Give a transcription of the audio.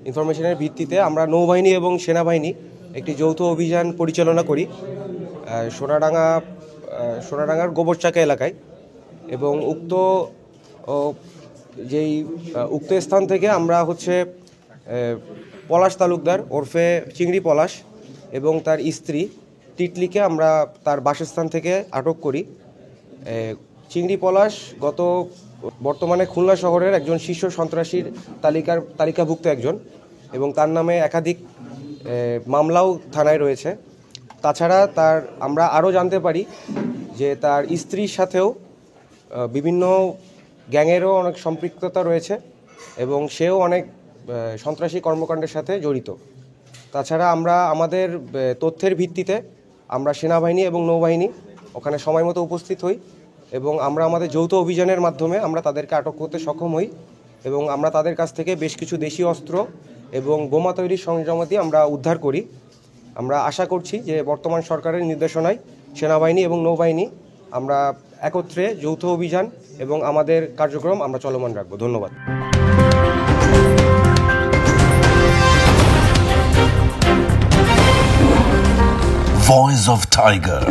ইনফরমেশনের ভিত্তিতে আমরা নৌবাহিনী এবং সেনাবাহিনী একটি যৌথ অভিযান পরিচালনা করি সোনাডাঙ্গার গোবরচাকা এলাকায়। এবং উক্ত স্থান থেকে আমরা পলাশ তালুকদার ওরফে চিংড়ি পলাশ এবং তার স্ত্রী তিতলিকে আমরা তার বাসস্থান থেকে আটক করি। চিংড়ি পলাশ বর্তমানে খুলনা শহরের একজন শীর্ষ সন্ত্রাসীর তালিকাভুক্ত একজন, এবং তার নামে একাধিক মামলাও থানায় রয়েছে। তাছাড়া আমরা আরও জানতে পারি যে তার স্ত্রীর সাথেও বিভিন্ন গ্যাংয়েরও অনেক সম্পৃক্ততা রয়েছে এবং সেও অনেক সন্ত্রাসী কর্মকাণ্ডের সাথে জড়িত। তাছাড়া আমরা আমাদের তথ্যের ভিত্তিতে আমরা সেনাবাহিনী এবং নৌবাহিনী ওখানে সময় মতো উপস্থিত হই এবং আমরা আমাদের যৌথ অভিযানের মাধ্যমে আমরা তাদেরকে আটক করতে সক্ষম হই এবং আমরা তাদের কাছ থেকে বেশ কিছু দেশীয় অস্ত্র এবং বোমা তৈরির সরঞ্জামাদি আমরা উদ্ধার করি। আমরা আশা করছি যে বর্তমান সরকারের নির্দেশনায় সেনাবাহিনী এবং নৌবাহিনী আমরা একত্রে যৌথ অভিযান এবং আমাদের কার্যক্রম আমরা চলমান রাখব। ধন্যবাদ। Voice of Tiger.